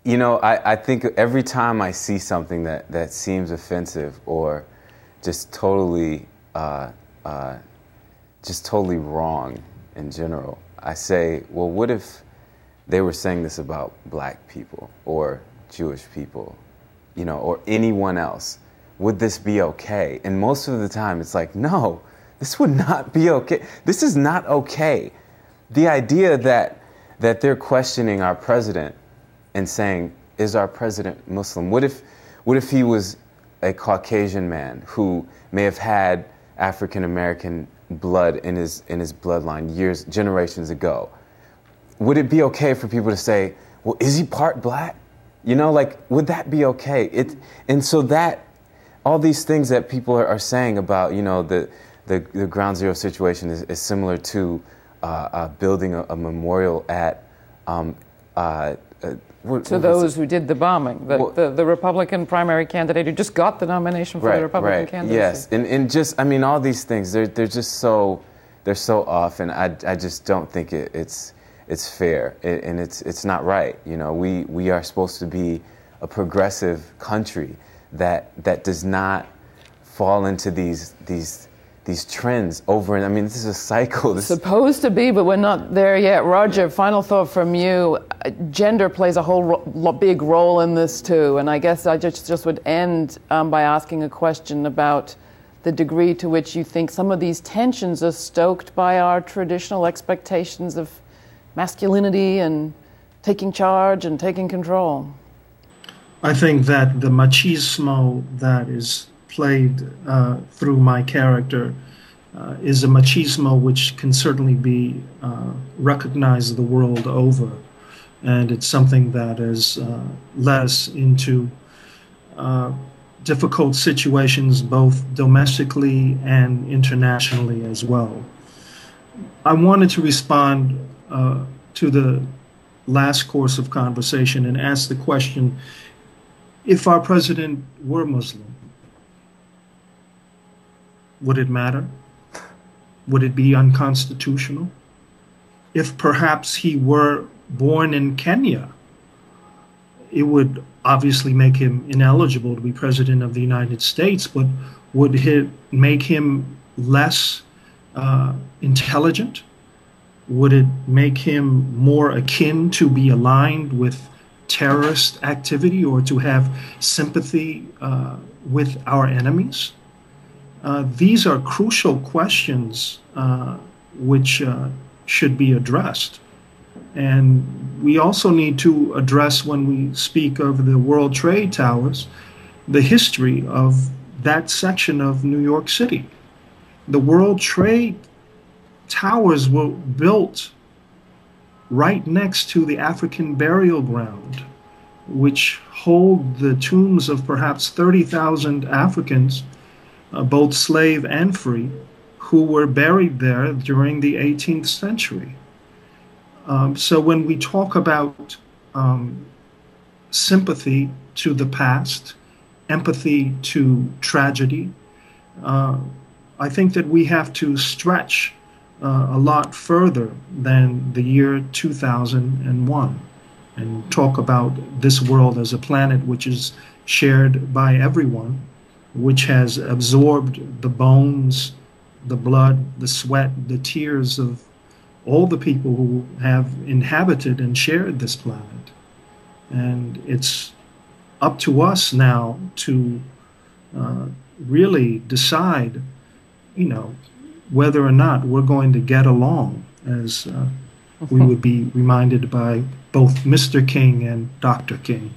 You know, I think every time I see something that seems offensive or just totally wrong in general, I say, well, what if they were saying this about black people or Jewish people, you know, or anyone else? Would this be okay? And most of the time it's like, no, this would not be okay. This is not okay. The idea that they're questioning our president and saying, is our president Muslim? What if he was a Caucasian man who may have had African American blood in his bloodline generations ago? Would it be okay for people to say, well, is he part black? You know, like, would that be okay? And so that all these things that people are saying about, you know, the Ground Zero situation is similar to building a memorial at to those who did the bombing, the Republican primary candidate who just got the nomination for the Republican candidacy. Yes, and just, I mean, all these things, they're just so, they're so off, and I just don't think it's fair, and it's not right. You know, we are supposed to be a progressive country that does not fall into these trends over, and I mean, this is a cycle. It's supposed to be, but we're not there yet. Roger, final thought from you. Gender plays a whole big role in this too, and I guess I just would end by asking a question about the degree to which you think some of these tensions are stoked by our traditional expectations of masculinity and taking charge and taking control. I think that the machismo that is played through my character is a machismo which can certainly be recognized the world over. And it's something that has led us into difficult situations both domestically and internationally as well. I wanted to respond to the last course of conversation and ask the question, if our president were Muslim, would it matter? Would it be unconstitutional? If perhaps he were born in Kenya, it would obviously make him ineligible to be president of the United States, but would it make him less intelligent? Would it make him more akin to be aligned with terrorist activity or to have sympathy with our enemies? These are crucial questions which should be addressed. And we also need to address, when we speak of the World Trade Towers, the history of that section of New York City. The World Trade Towers were built right next to the African burial ground, which hold the tombs of perhaps 30,000 Africans, both slave and free, who were buried there during the 18th century. So when we talk about sympathy to the past, empathy to tragedy, I think that we have to stretch a lot further than the year 2001 and talk about this world as a planet which is shared by everyone, which has absorbed the bones, the blood, the sweat, the tears of all the people who have inhabited and shared this planet. And it's up to us now to really decide, whether or not we're going to get along, as we would be reminded by both Mr. King and Dr. King.